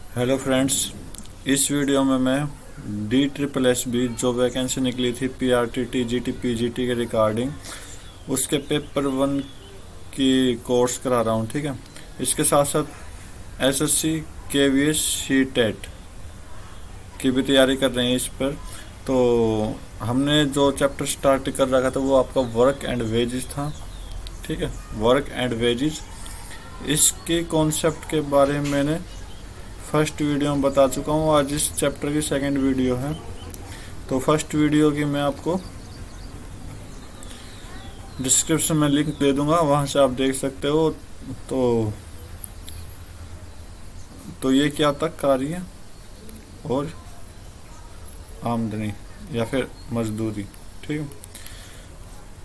Hello friends, इस video में मैं DSSB जो वैकेंसी निकली थी PRT TGT PGT के रिगार्डिंग उसके पेपर 1 की कोर्स करा रहा हूँ। ठीक है, इसके साथ साथ SSC KVS CTET की भी तैयारी कर रहे हैं इस पर। तो हमने जो चैप्टर स्टार्ट कर रखा था वो आपका वर्क एंड वेजेस था। ठीक है, वर्क एंड वेजेस, इसके कॉन्सेप्ट के बारे में मैंने फर्स्ट वीडियो में बता चुका हूँ। आज इस चैप्टर की सेकंड वीडियो है। तो फर्स्ट वीडियो की मैं आपको डिस्क्रिप्शन में लिंक दे दूंगा, वहां से आप देख सकते हो। तो ये क्या तक कार्य है और आमदनी या फिर मजदूरी। ठीक है,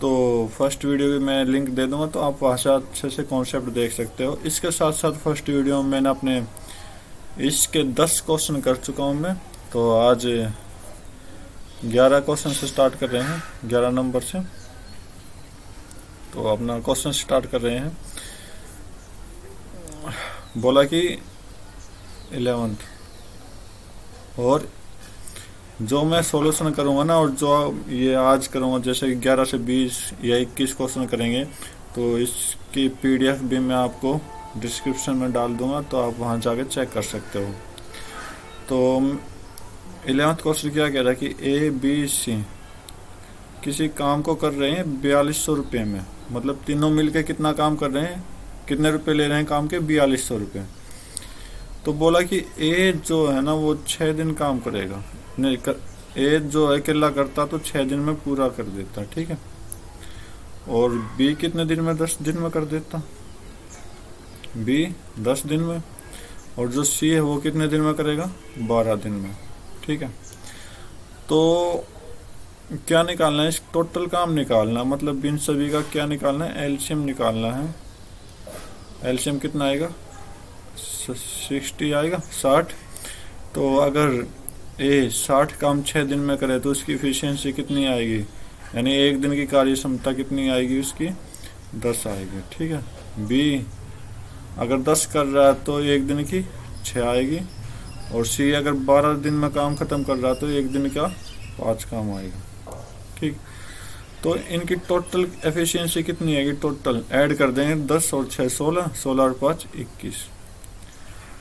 तो फर्स्ट वीडियो की मैं लिंक दे दूंगा, तो आप वहां से अच्छे से कॉन्सेप्ट देख सकते हो। इसके साथ साथ फर्स्ट वीडियो में मैंने अपने इसके 10 क्वेश्चन कर चुका हूं मैं। तो आज 11 क्वेश्चन से स्टार्ट कर रहे हैं, 11 नंबर से। तो अपना क्वेश्चन स्टार्ट कर रहे हैं। बोला कि 11th, और जो मैं सॉल्यूशन करूंगा ना, और जो ये आज करूंगा, जैसे 11 से 20 या 21 क्वेश्चन करेंगे, तो इसकी PDF भी मैं आपको डिस्क्रिप्शन में डाल दूंगा, तो आप वहां जाके चेक कर सकते हो। तो 11th क्वेश्चन क्या कह रहा है कि ABC किसी काम को कर रहे हैं 4200 रुपये में। मतलब तीनों मिलके कितना काम कर रहे हैं, कितने रुपए ले रहे हैं काम के, 4200 रुपये। तो बोला कि ए जो है ना वो 6 दिन काम करेगा। नहीं कर, ए जो है अकेला करता तो 6 दिन में पूरा कर देता। ठीक है, और बी कितने दिन में, 10 दिन में कर देता, बी 10 दिन में। और जो सी है वो कितने दिन में करेगा, 12 दिन में। ठीक है, तो क्या निकालना है, इस टोटल काम निकालना, मतलब इन सभी का क्या निकालना है, एलसीएम निकालना है। एलसीएम कितना आएगा, 60 आएगा, 60। तो अगर ए 60 काम 6 दिन में करे तो उसकी इफिशियंसी कितनी आएगी, यानी एक दिन की कार्य क्षमता कितनी आएगी उसकी, 10 आएगी। ठीक है, बी अगर 10 कर रहा है तो एक दिन की 6 आएगी। और सी अगर 12 दिन में काम खत्म कर रहा है तो एक दिन का 5 काम आएगा। ठीक, तो इनकी टोटल एफिशिएंसी कितनी आएगी, टोटल ऐड कर देंगे, 10 और 6 16, 16 और 5 21।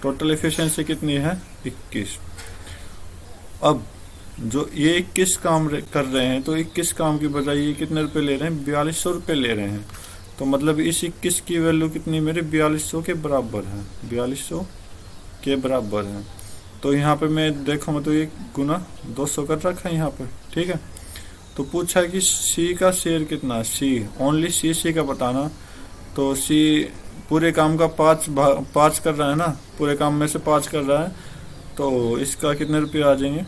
टोटल एफिशिएंसी कितनी है, 21। अब जो ये 21 काम कर रहे हैं, तो 21 काम की बजाय ये कितने रुपए ले रहे हैं, 4200 रुपये ले रहे हैं। तो मतलब इस 21 की वैल्यू कितनी मेरे 4200 के बराबर है, 4200 के बराबर है। तो यहाँ पे मैं देखूंगा तो ये गुना 200 कर रखा है यहाँ पे। ठीक है, तो पूछा है कि सी का शेयर कितना है, सी ओनली सी का बताना। तो सी पूरे काम का 5 कर रहा है ना, पूरे काम में से 5 कर रहा है, तो इसका कितने रुपये आ जाएंगे,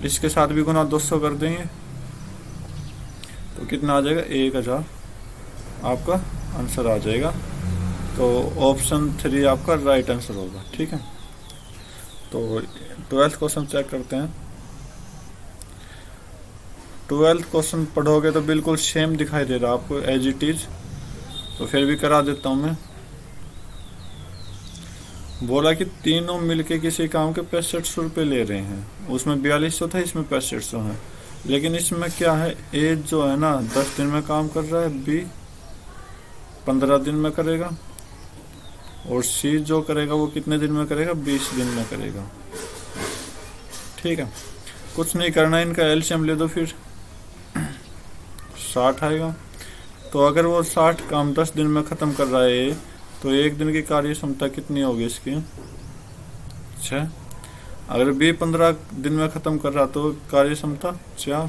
इसके साथ भी गुना 200 कर देंगे, तो कितना आ जाएगा, 1000 आपका आंसर आ जाएगा। तो ऑप्शन 3 आपका राइट आंसर होगा। ठीक है, तो 12th क्वेश्चन चेक करते हैं। 12th क्वेश्चन पढ़ोगे तो बिल्कुल सेम दिखाई दे रहा है आपको, एज इट इज। तो फिर भी करा देता हूं मैं। बोला कि तीनों मिलके किसी काम के 6500 रुपये ले रहे हैं, उसमें 4200 था, इसमें 6500 है। लेकिन इसमें क्या है, ए जो है ना 10 दिन में काम कर रहा है, बी 15 दिन में करेगा, और सी जो करेगा वो कितने दिन में करेगा, 20 दिन में करेगा। ठीक है, कुछ नहीं करना, इनका एलसीएम ले दो, फिर 60 आएगा। तो अगर वो 60 काम 10 दिन में खत्म कर रहा है, तो एक दिन की कार्य क्षमता कितनी होगी इसकी, 6। अगर बी 15 दिन में खत्म कर रहा तो कार्य क्षमता 4,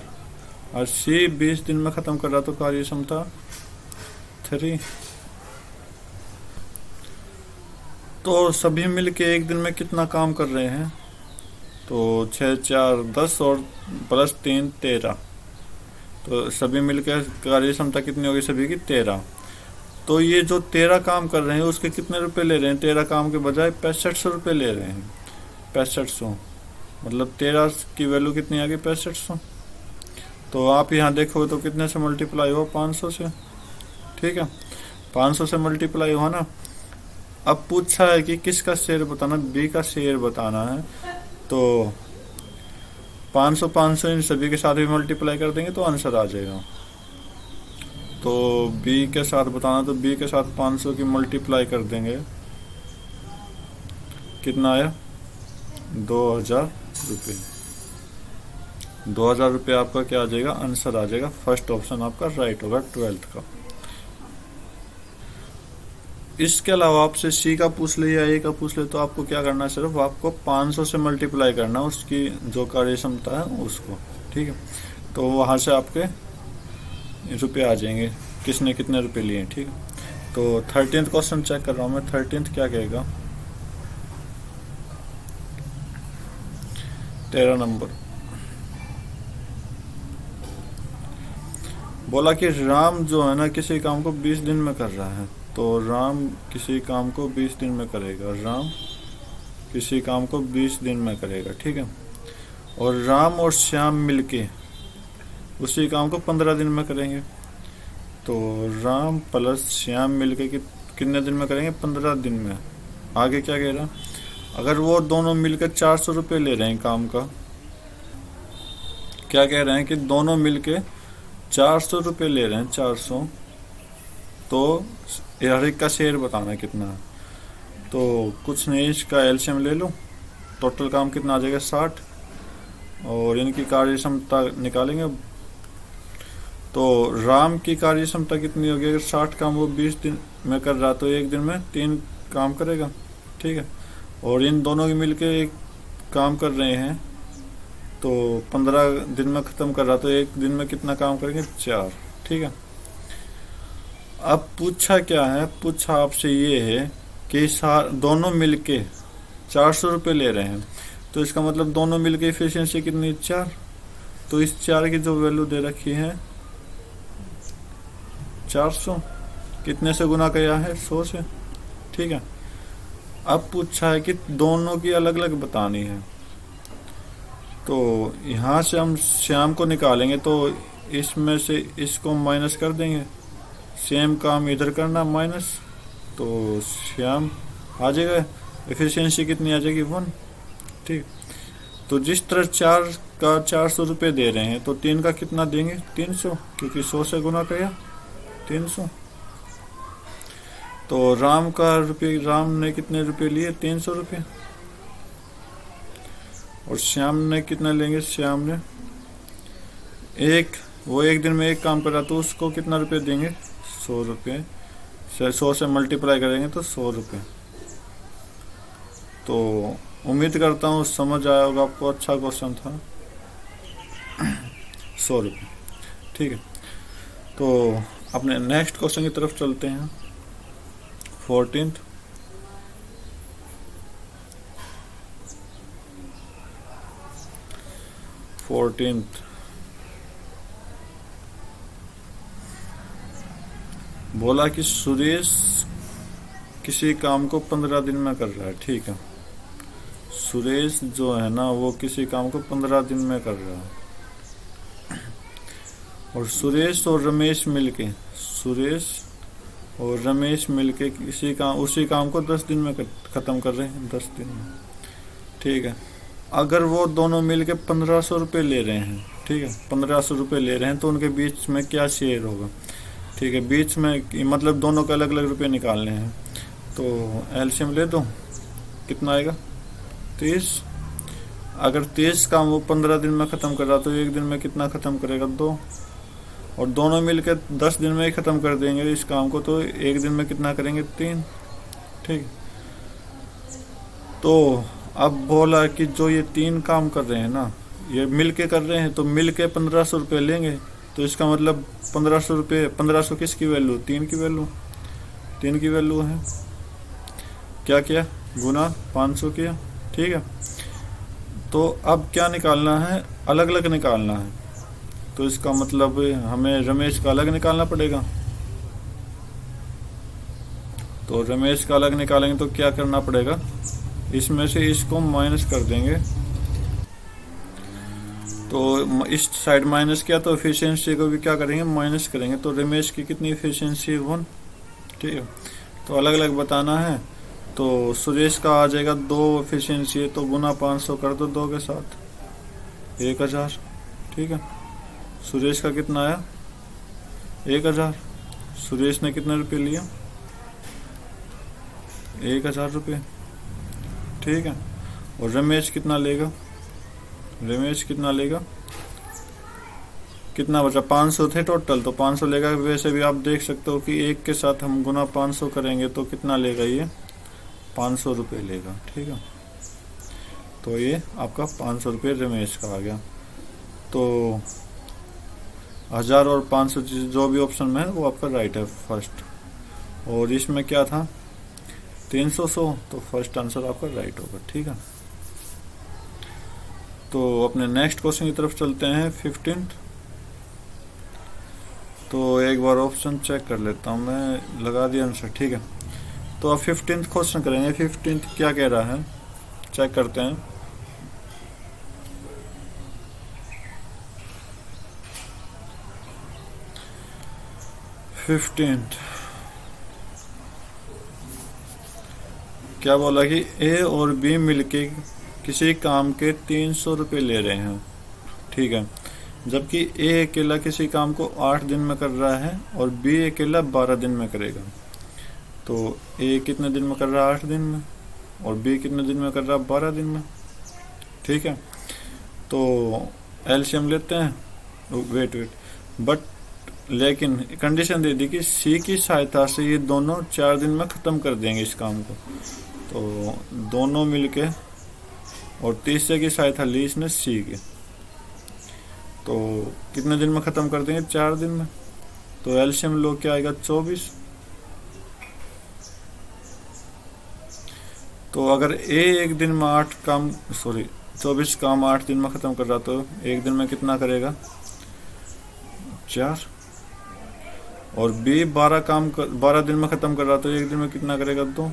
और सी 20 दिन में खत्म कर रहा तो कार्य क्षमता 3। तो सभी मिलके एक दिन में कितना काम कर रहे हैं, तो 6 4 10 और प्लस 3 13। तो सभी मिलकर कार्य क्षमता कितनी होगी सभी की, 13। तो ये जो 13 काम कर रहे हैं उसके कितने रुपए ले रहे हैं, 13 काम के बजाय 6500 रुपये ले रहे हैं। 6500 मतलब 13 की वैल्यू कितनी आ गई, 6500। तो आप यहाँ देखोगे तो कितने से मल्टीप्लाई हुआ, 500 से। ठीक है, 500 से मल्टीप्लाई हुआ ना। अब पूछा है कि किसका शेयर बताना, बी का शेयर बताना है। तो 500 500 इन सभी के साथ भी मल्टीप्लाई कर देंगे तो आंसर आ जाएगा। तो बी के साथ बताना, तो बी के साथ 500 की मल्टीप्लाई कर देंगे, कितना आया 2000 रुपये। 2000 रुपये आपका क्या आ जाएगा, आंसर आ जाएगा। फर्स्ट ऑप्शन आपका राइट होगा 12th का। इसके अलावा आपसे सी का पूछ ले या ए का पूछ ले तो आपको क्या करना है, सिर्फ आपको 500 से मल्टीप्लाई करना उसकी जो कार्य क्षमता है उसको, ठीक है। तो वहां से आपके रुपये आ जाएंगे किसने कितने रुपए लिए, ठीक है। तो 13th क्वेश्चन चेक कर रहा हूँ मैं। 13th क्या कहेगा, 13 नंबर बोला कि राम जो है ना किसी काम को 20 दिन में कर रहा है। तो राम किसी काम को 20 दिन में करेगा, राम किसी काम को 20 दिन में करेगा, ठीक है। और राम और श्याम मिलके उसी काम को 15 दिन में करेंगे। तो राम प्लस श्याम मिलके कितने दिन में करेंगे, 15 दिन में। आगे क्या कह रहा, अगर वो दोनों मिलकर 400 रुपये ले रहे हैं काम का, क्या कह रहे हैं कि दोनों मिलके 400 रुपये ले रहे हैं, 400, तो हर एक का शेयर बताना है कितना है। तो कुछ नहीं, इसका एलसीएम ले लो, टोटल काम कितना आ जाएगा 60, और इनकी कार्य क्षमता निकालेंगे। तो राम की कार्य क्षमता कितनी होगी, अगर 60 काम वो 20 दिन में कर रहा तो एक दिन में 3 काम करेगा, ठीक है। और इन दोनों के मिलके एक काम कर रहे हैं तो 15 दिन में खत्म कर रहा तो एक दिन में कितना काम करेंगे, 4, ठीक है। अब पूछा क्या है, पूछा आपसे ये है कि दोनों मिलके 400 रुपये ले रहे हैं, तो इसका मतलब दोनों मिलके इफिशियंसी कितनी, 4। तो इस 4 की जो वैल्यू दे रखी है 400, कितने से गुना किया है, 100 से, ठीक है। अब पूछा है कि दोनों की अलग अलग बतानी है। तो यहाँ से हम श्याम को निकालेंगे, तो इसमें से इसको माइनस कर देंगे, सेम काम इधर करना माइनस, तो श्याम आ जाएगा, एफिशिएंसी कितनी आ जाएगी 1, ठीक। तो जिस तरह 4 का 400 रुपये दे रहे हैं तो 3 का कितना देंगे, 300, क्योंकि 100 से गुना किया 300। तो राम का रुपये, राम ने कितने रुपये लिए, 300 रुपये। और श्याम ने कितना लेंगे, श्याम ने वो एक दिन में एक काम कर रहा तो उसको कितना रुपये देंगे, 100 रुपये। 100 से मल्टीप्लाई करेंगे तो 100 रुपये। तो उम्मीद करता हूँ समझ आया होगा आपको, अच्छा क्वेश्चन था। 100 रुपये, ठीक है। तो अपने नेक्स्ट क्वेश्चन की तरफ चलते हैं। 14th बोला कि सुरेश किसी काम को 15 दिन में कर रहा है, ठीक है। सुरेश जो है ना वो किसी काम को 15 दिन में कर रहा है, और सुरेश और रमेश मिलके उसी काम को 10 दिन में खत्म कर रहे हैं, 10 दिन में, ठीक है। अगर वो दोनों मिलके 1500 रुपये ले रहे हैं, ठीक है, 1500 रुपये ले रहे हैं, तो उनके बीच में क्या शेयर होगा, ठीक है। बीच में मतलब दोनों के अलग अलग रुपये निकालने हैं। तो एलसीएम ले दो, कितना आएगा, 30। अगर 30 काम वो 15 दिन में ख़त्म कर रहा तो एक दिन में कितना ख़त्म करेगा, 2। और दोनों मिलकर 10 दिन में ही ख़त्म कर देंगे इस काम को, तो एक दिन में कितना करेंगे, 3, ठीक। तो अब बोला कि जो ये 3 काम कर रहे हैं ना, ये मिल के कर रहे हैं, तो मिल के 1500 रुपये लेंगे। तो इसका मतलब 1500 रुपये, 1500 किसकी वैल्यू, 3 की वैल्यू है। क्या किया, गुना 500 किया, ठीक है। तो अब क्या निकालना है, अलग अलग निकालना है। तो इसका मतलब हमें रमेश का अलग निकालना पड़ेगा। तो रमेश का अलग निकालेंगे तो क्या करना पड़ेगा, इसमें से इसको माइनस कर देंगे। तो इस साइड माइनस किया तो एफिशिएंसी को भी क्या करेंगे, माइनस करेंगे। तो रमेश की कितनी एफिशिएंसी, 1, ठीक है। तो अलग अलग बताना है। तो सुरेश का आ जाएगा 2 एफिशिएंसी है, तो गुना 500 कर दो 2 के साथ, 1000। ठीक है, सुरेश का कितना आया? 1000। सुरेश ने कितने रुपये लिया? 1000 रुपये। ठीक है, और रमेश कितना लेगा? रमेश कितना लेगा? कितना बचा? 500 थे टोटल, तो 500 लेगा। वैसे भी आप देख सकते हो कि 1 के साथ हम गुना 500 करेंगे तो कितना लेगा ये? 500 रुपये लेगा। ठीक है, तो ये आपका 500 रुपये रमेश का आ गया। तो 1000 और 500 जो भी ऑप्शन में है वो आपका राइट है फर्स्ट। और इसमें क्या था? 300, तो फर्स्ट आंसर आपका राइट होगा। ठीक है, तो अपने नेक्स्ट क्वेश्चन की तरफ चलते हैं 15th। तो एक बार ऑप्शन चेक कर लेता हूँ मैं, लगा दिया आंसर। ठीक है, तो अब 15th क्वेश्चन करेंगे। 15th क्या कह रहा है चेक करते हैं। क्या बोला कि ए और बी मिलके किसी काम के 300 रुपये ले रहे हैं। ठीक है, जबकि ए अकेला किसी काम को 8 दिन में कर रहा है और बी अकेला 12 दिन में करेगा। तो ए कितने दिन में कर रहा है? 8 दिन में। और बी कितने दिन में कर रहा है? 12 दिन में। ठीक है, तो एलसीएम लेते हैं। वेट बट लेकिन कंडीशन दे दी कि सी की सहायता से ये दोनों 4 दिन में ख़त्म कर देंगे इस काम को। तो दोनों मिलके, और तीसरे की सहायता ली इसने सी की, तो कितने दिन में ख़त्म कर देंगे? 4 दिन में। तो एलसीएम लो क्या आएगा? 24। तो अगर ए एक दिन में 24 काम 8 दिन में ख़त्म कर रहा, तो एक दिन में कितना करेगा? 4। और बी 12 दिन में ख़त्म कर रहा, तो एक दिन में कितना करेगा? 2।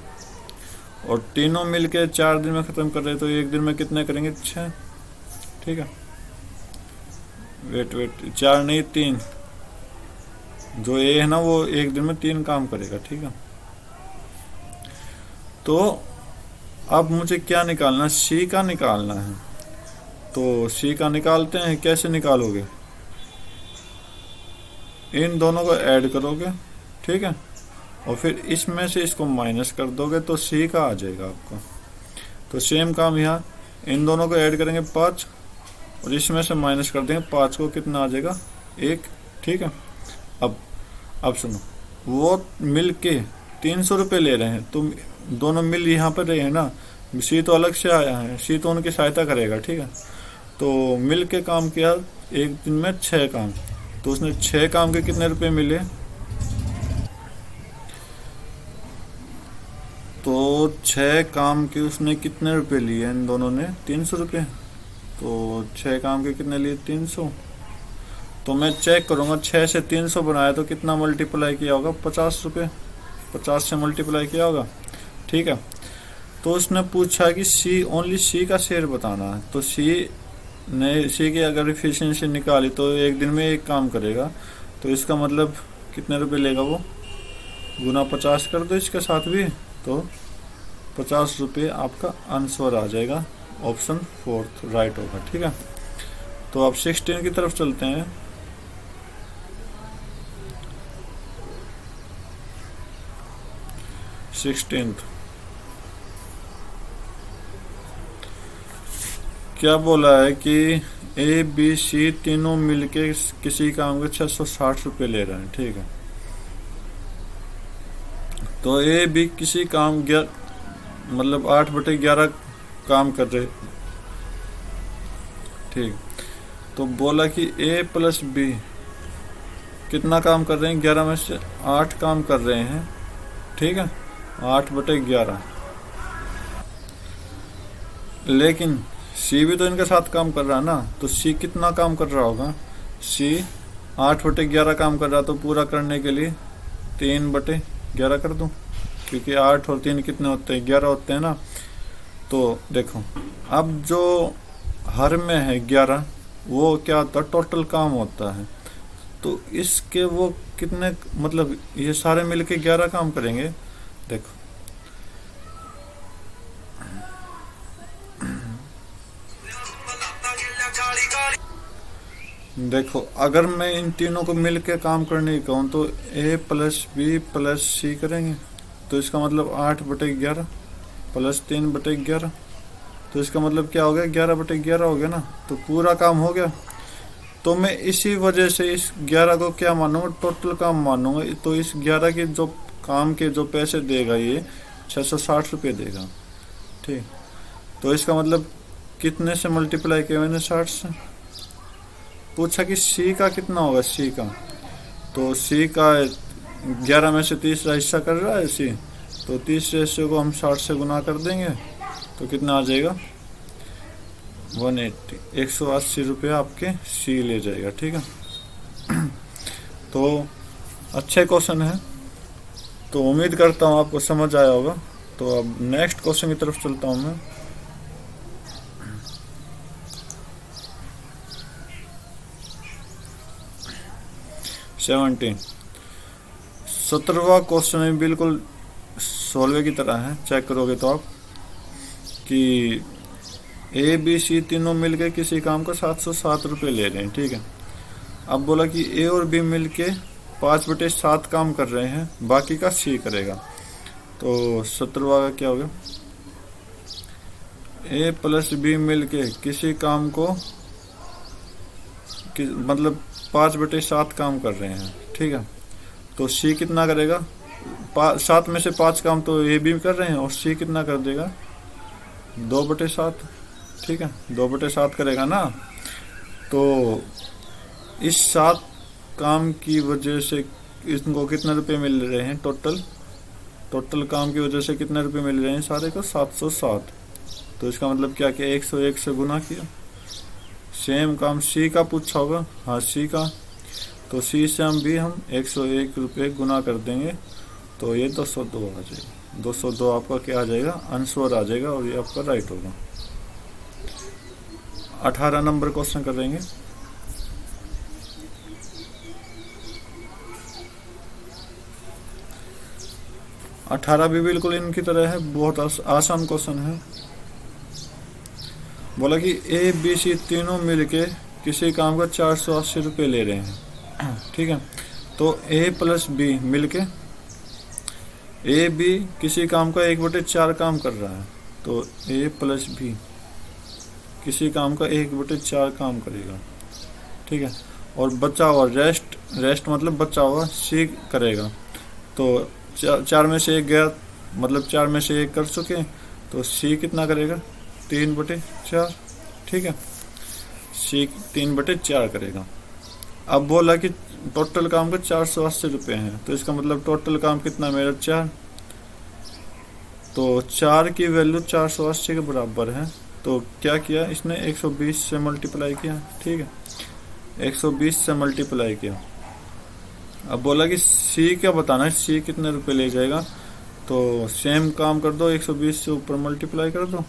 और तीनों मिलके 4 दिन में ख़त्म कर रहे, तो एक दिन में कितने करेंगे? 6। ठीक है, वेट 4 नहीं 3। जो ए है ना वो एक दिन में 3 काम करेगा। ठीक है, तो अब मुझे क्या निकालना है? सी का निकालना है। तो सी का निकालते हैं। कैसे निकालोगे? इन दोनों को ऐड करोगे। ठीक है, और फिर इसमें से इसको माइनस कर दोगे तो सी का आ जाएगा आपका। तो सेम काम यहाँ, इन दोनों को ऐड करेंगे 5 और इसमें से माइनस कर देंगे 5 को, कितना आ जाएगा? 1। ठीक है, अब सुनो, वो मिल के 300 रुपये ले रहे हैं, तो दोनों मिल यहाँ पर रहे हैं ना। सी तो अलग से आया है, सी तो उनकी सहायता करेगा। ठीक है, तो मिल के काम किया एक दिन में 6 काम, तो उसने 6 काम के कितने रुपए मिले? तो 6 काम के उसने कितने रुपए लिए? इन दोनों ने 300 रुपये। तो 6 काम के कितने लिए? 300। तो मैं चेक करूंगा, 6 से 300 बनाया तो कितना मल्टीप्लाई किया होगा? 50 रुपये। 50 से मल्टीप्लाई किया होगा। ठीक है, तो उसने पूछा कि सी, ओनली सी का शेयर बताना है। तो सी की अगर एफिशिएंसी निकाली तो एक दिन में 1 काम करेगा, तो इसका मतलब कितने रुपए लेगा वो? गुना 50 कर दो इसके साथ भी, तो 50 रुपये आपका आंसर आ जाएगा। ऑप्शन 4 राइट होगा। ठीक है, तो अब 16 की तरफ चलते हैं। क्या बोला है कि ए बी सी तीनों मिलके किसी काम के 660 रुपये ले रहे हैं। ठीक है, तो ए बी किसी काम मतलब 8/11 काम कर रहे। ठीक, तो बोला कि ए प्लस बी कितना काम कर रहे हैं? 11 में से 8 काम कर रहे हैं। ठीक है, 8/11। लेकिन सी भी तो इनके साथ काम कर रहा है ना, तो सी कितना काम कर रहा होगा? सी 8/11 काम कर रहा, तो पूरा करने के लिए 3/11 कर दूं, क्योंकि 8 और 3 कितने होते हैं? 11 होते हैं ना। तो देखो, अब जो हर में है 11, वो क्या होता है? टोटल काम होता है। तो इसके वो कितने, मतलब ये सारे मिलके 11 काम करेंगे। देखो, देखो अगर मैं इन तीनों को मिल के काम करने की कहूँ तो ए प्लस बी प्लस सी करेंगे, तो इसका मतलब 8/11 प्लस 3/11, तो इसका मतलब क्या हो गया, 11/11 हो गया ना, तो पूरा काम हो गया। तो मैं इसी वजह से इस 11 को क्या मानूंगा, टोटल काम मानूंगा। तो इस 11 के जो काम के जो पैसे देगा ये 660 रुपये देगा, ठीक। तो इसका मतलब कितने से मल्टीप्लाई किया मैंने, 60 से। पूछा कि सी का कितना होगा, सी का, तो सी का 11 में से तीसरा हिस्सा कर रहा है सी, तो तीसरे हिस्से को हम 60 से गुना कर देंगे, तो कितना आ जाएगा, 180, 180 रुपये आपके सी ले जाएगा, ठीक है। तो अच्छे क्वेश्चन है, तो उम्मीद करता हूँ आपको समझ आया होगा। तो अब नेक्स्ट क्वेश्चन की तरफ चलता हूँ मैं। सेवनटीन 17वां क्वेश्चन है, बिल्कुल सोलवे की तरह है, चेक करोगे तो आप कि ए बी सी तीनों मिलके किसी काम को 707 रुपये ले रहे हैं, ठीक है। अब बोला कि ए और बी मिलके 5/7 काम कर रहे हैं, बाकी का सी करेगा। तो 17वां का क्या होगा, ए प्लस बी मिलके किसी काम को मतलब 5/7 काम कर रहे हैं, ठीक है। तो सी कितना करेगा, 7 में से 5 काम तो ए बी कर रहे हैं, और सी कितना कर देगा, 2/7, ठीक है, 2/7 करेगा ना। तो इस 7 काम की वजह से इनको कितने रुपए मिल रहे हैं, टोटल काम की वजह से कितने रुपए मिल रहे हैं सारे को, 707। तो इसका मतलब क्या किया, 101 से गुना किया। सेम काम सी का पूछा होगा, हाँ सी का, तो सी से हम 101 रुपये गुना कर देंगे, तो ये 202 आ जाएगा। 202 आपका क्या आ जाएगा, आंसर आ जाएगा, और ये आपका राइट होगा। 18 नंबर क्वेश्चन करेंगे। अठारह भी बिल्कुल इनकी तरह है, बहुत आसान क्वेश्चन है। बोला कि ए बी सी तीनों मिलके किसी काम का 480 रुपये ले रहे हैं, ठीक है। तो ए प्लस बी मिलके, ए बी किसी काम का 1/4 काम कर रहा है, तो ए प्लस बी किसी काम का 1/4 काम करेगा, ठीक है। और बचा हुआ रेस्ट मतलब बचा हुआ सी करेगा। तो 4 में से 1 गया, मतलब 4 में से 1 कर चुके, तो सी कितना करेगा, 3/4, ठीक है, सी 3/4 करेगा। अब बोला कि टोटल काम का 480 रुपये हैं, तो इसका मतलब टोटल काम कितना मेरा, 4। तो 4 की वैल्यू 480 के बराबर है, तो क्या किया इसने, 120 से मल्टीप्लाई किया, ठीक है, 120 से मल्टीप्लाई किया। अब बोला कि सी क्या बताना है, सी कितने रुपए ले जाएगा, तो सेम काम कर दो, 120 से ऊपर मल्टीप्लाई कर दो,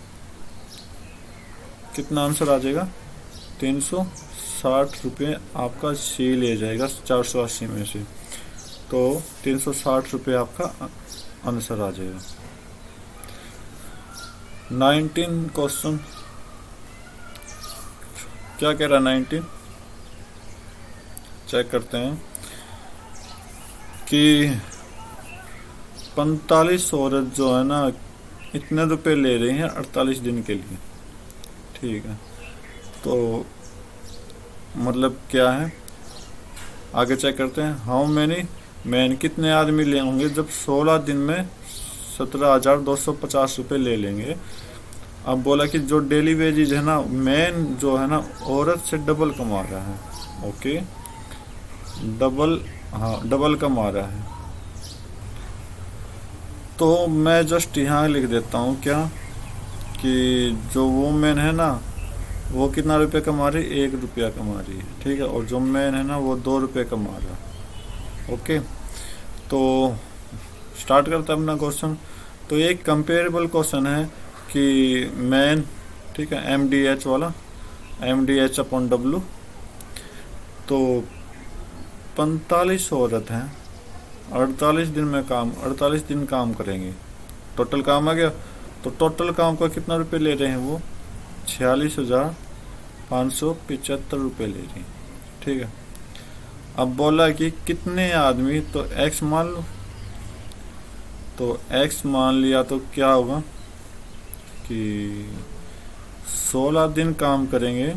कितना आंसर आ जाएगा, 360 रुपये आपका सी ले जाएगा 480 में से। तो 360 रुपये आपका आंसर आ जाएगा। 19 क्वेश्चन क्या कह रहा है, 19 चेक करते हैं कि 45 औरत जो है ना इतने रुपए ले रही हैं 48 दिन के लिए, ठीक है। तो मतलब क्या है, आगे चेक करते हैं। हाउ मैनी मैन कितने आदमी ले होंगे जब 16 दिन में 17,250 रुपये ले लेंगे। अब बोला कि जो डेली वेजेज है ना, मैन जो है ना औरत से डबल कमा रहा है, ओके, डबल कमा रहा है। तो मैं जस्ट यहाँ लिख देता हूँ क्या, कि जो वुमेन है ना वो कितना रुपये कमा रही है, 1 रुपया कमा रही है, ठीक है, और जो मैन है ना वो 2 रुपये कमा रहा है, ओके। तो स्टार्ट करते हैं अपना क्वेश्चन। तो एक कंपेरेबल क्वेश्चन है कि मैन, ठीक है, MDH वाला, MDH/W। तो 45 औरत हैं, 48 दिन काम करेंगे, टोटल काम आ गया। तो टोटल काम का कितना रुपये ले रहे हैं वो, 46,575 रुपये ले रहे हैं, ठीक है। अब बोला कि कितने आदमी, तो एक्स मान लो, तो एक्स मान लिया तो क्या होगा कि 16 दिन काम करेंगे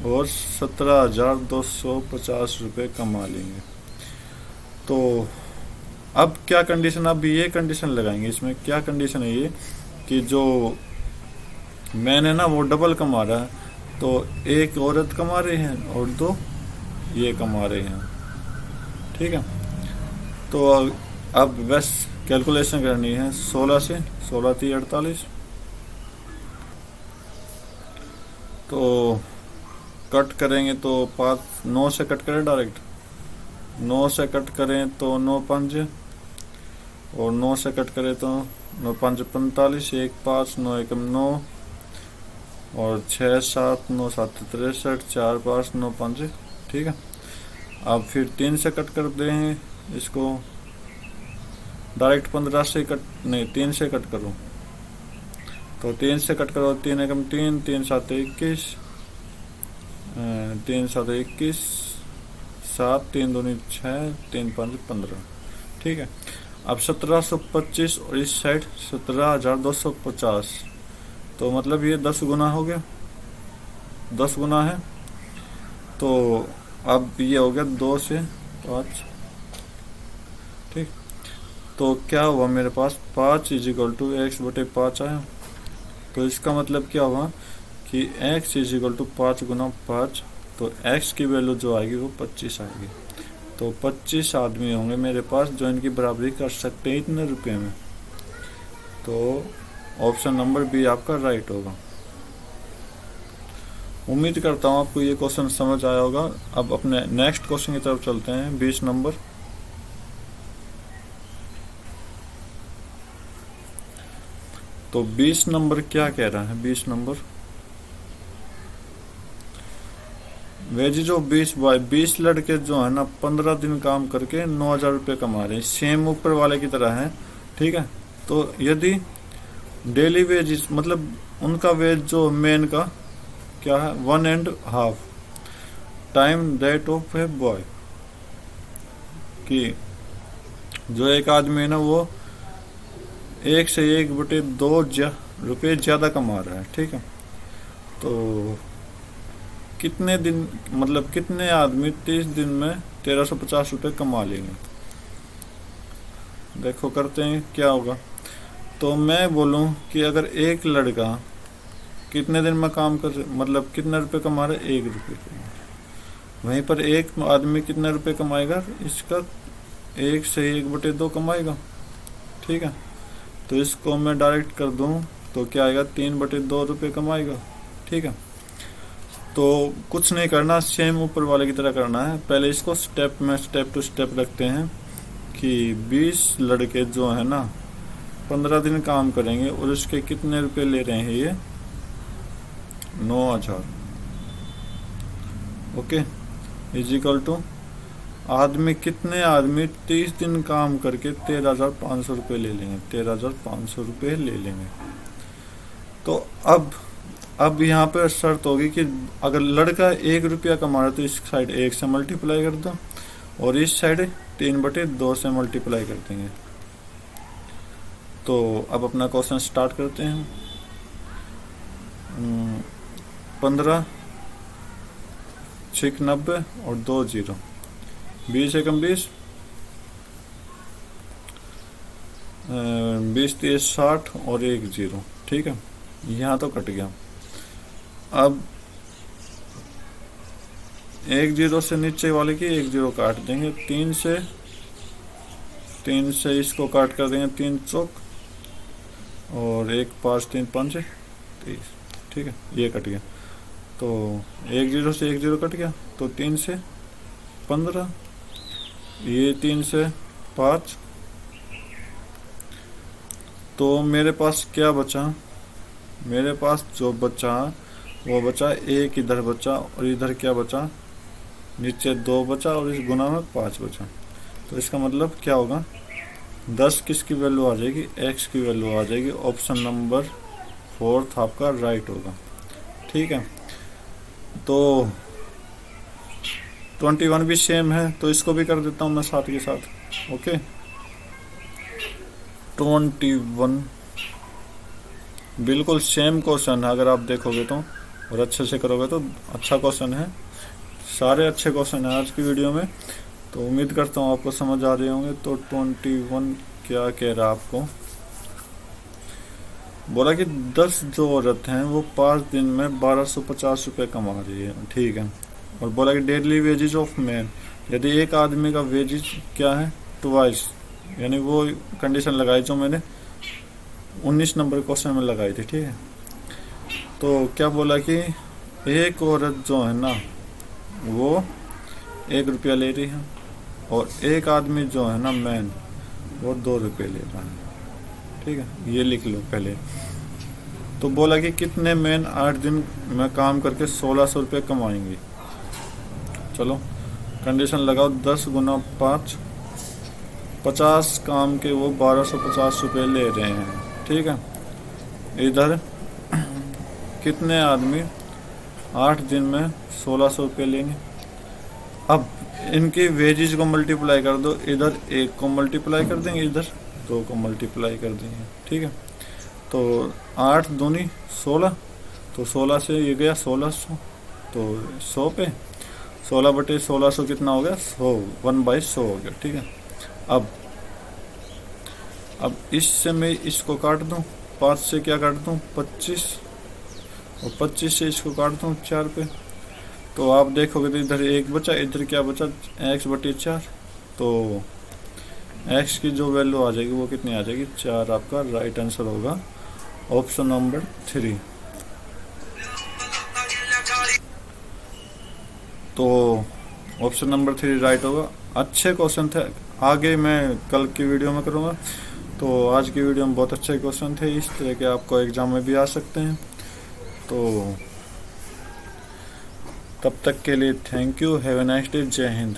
और 17,250 रुपये कमा लेंगे। तो अब क्या कंडीशन, अब ये कंडीशन लगाएंगे, इसमें क्या कंडीशन है ये कि जो मैंने ना वो डबल कमा रहा है, तो एक औरत कमा रही है और दो ये कमा रहे हैं, ठीक है। तो अब बस कैलकुलेशन करनी है 16 से, 16 3 48, तो कट करेंगे तो 5 9 से कट करें डायरेक्ट, 9 से कट करें तो 9 5, और 9 से कट करें तो 9 5 45, 1 5 9 1 9, और 6 7 9 7 63, 4 5 9 5, ठीक है। अब फिर 3 से कट कर दें इसको डायरेक्ट, 15 से कट नहीं 3 से कट करो, तो 3 से कट करो, 3 एकम 3, 3 7 21, 3 7 21, 7 3 2 6, 3 5 15, ठीक है। अब 1725 और इस साइड 17,250, तो मतलब ये 10 गुना हो गया, 10 गुना है। तो अब ये हो गया 2 से 5, ठीक। तो क्या हुआ मेरे पास 5 = x/5 आया। तो इसका मतलब क्या हुआ कि x = 5 गुना 5, तो x की वैल्यू जो आएगी वो 25 आएगी। तो 25 आदमी होंगे मेरे पास जो इनकी बराबरी कर सकते हैं इतने रुपये में। तो ऑप्शन नंबर बी आपका राइट होगा। उम्मीद करता हूँ आपको ये क्वेश्चन समझ आया होगा। अब अपने नेक्स्ट क्वेश्चन की तरफ चलते हैं, 20 नंबर। तो 20 नंबर क्या कह रहा है, 20 नंबर वे जी जो 20 लड़के जो है ना 15 दिन काम करके 9,000 रुपये कमा रहे हैं, सेम ऊपर वाले की तरह है, ठीक है। तो यदि डेली वेज मतलब उनका वेज जो मेन का क्या है 1.5 time that of a boy, कि जो एक आदमी है ना वो 1 से 1/2 रुपये ज्यादा कमा रहा है, ठीक है। तो कितने दिन मतलब कितने आदमी 30 दिन में 1350 रुपये कमा लेंगे। देखो करते हैं क्या होगा। तो मैं बोलूं कि अगर एक लड़का कितने दिन में काम कर मतलब कितने रुपए कमा रहा है, 1 रुपये कमा रहा, वहीं पर एक आदमी कितने रुपए कमाएगा, इसका 1 से 1/2 कमाएगा, ठीक है। तो इसको मैं डायरेक्ट कर दूं तो क्या आएगा 3/2 रुपये कमाएगा, ठीक है। तो कुछ नहीं करना, सेम ऊपर वाले की तरह करना है। पहले इसको स्टेप टू स्टेप रखते हैं कि 20 लड़के जो है ना 15 दिन काम करेंगे और उसके कितने रुपए ले रहे हैं ये 9,000, ओके। इजिकल टू आदमी कितने आदमी 30 दिन काम करके 13,500 रुपये ले लेंगे, 13,500 रुपये ले लेंगे। तो अब यहाँ पे शर्त होगी कि अगर लड़का 1 रुपया कमा रहा है तो इस साइड 1 से मल्टीप्लाई कर दो और इस साइड 3/2 से मल्टीप्लाई कर देंगे। तो अब अपना क्वेश्चन स्टार्ट करते हैं। 15 6 90 और 2 0, 20 एकम 20, 20 30 60 और 1 0, ठीक है। यहाँ तो कट गया। अब 1 0 से नीचे वाले की 1 0 काट देंगे, 3 से इसको काट कर देंगे 3 चौक और 1 5 3 5 30, ठीक है। ये कट गया। तो 1 0 से 1 0 कट गया, तो 3 से 15, ये 3 से 5, तो मेरे पास क्या बचा, मेरे पास जो बचा वो बचा 1 इधर बचा और इधर क्या बचा, नीचे 2 बचा और इस गुना में 5 बचा। तो इसका मतलब क्या होगा 10 किसकी वैल्यू आ जाएगी, x की वैल्यू आ जाएगी। ऑप्शन नंबर 4 आपका राइट होगा, ठीक है। तो 21 भी सेम है, तो इसको भी कर देता हूँ मैं साथ के साथ। ओके, 21 बिल्कुल सेम क्वेश्चन है, अगर आप देखोगे तो और अच्छे से करोगे तो अच्छा क्वेश्चन है। सारे अच्छे क्वेश्चन है आज की वीडियो में, तो उम्मीद करता हूँ आपको समझ आ रहे होंगे। तो 21 क्या कह रहा है आपको, बोला कि 10 जो औरत हैं वो 5 दिन में 1250 रुपये कमा रही है, ठीक है। और बोला कि डेली वेजेज ऑफ मैन, यदि एक आदमी का वेजेज क्या है, ट्वाइस, यानी वो कंडीशन लगाई जो मैंने 19 नंबर क्वेश्चन में लगाई थी, ठीक है। तो क्या बोला कि एक औरत जो है ना वो 1 रुपया ले रही है, और एक आदमी जो है ना मैन वो 2 रुपये ले रहा है, ठीक है। ये लिख लो पहले। तो बोला कि कितने मैन 8 दिन में काम करके 1600 रुपये कमाएंगे। चलो कंडीशन लगाओ, 10 गुना 5, 50 काम के वो 1250 रुपये ले रहे हैं, ठीक है। इधर कितने आदमी 8 दिन में 1600 रुपये लेंगे। अब इनकी वेजेज को मल्टीप्लाई कर दो, इधर 1 को मल्टीप्लाई कर देंगे, इधर 2 को मल्टीप्लाई कर देंगे, ठीक है। तो 8 दूनी 16, तो 16 से ये गया 1600, तो 100 पे 16 बटे 1600 कितना हो गया, 100, 1/100 हो गया, ठीक है। अब इससे मैं इसको काट दूं, 5 से क्या काट दूं 25, और 25 से इसको काट दूं 4 पे, तो आप देखोगे तो इधर 1 बचा, इधर क्या बचा, x बटे 4। तो x की जो वैल्यू आ जाएगी वो कितनी आ जाएगी, 4। आपका राइट आंसर होगा ऑप्शन नंबर 3। तो ऑप्शन नंबर 3 राइट होगा। अच्छे क्वेश्चन थे, आगे मैं कल की वीडियो में करूँगा। तो आज की वीडियो में बहुत अच्छे क्वेश्चन थे, इस तरह के आपको एग्जाम में भी आ सकते हैं। तो तब तक के लिए thank you, have a nice day, जय हिंद।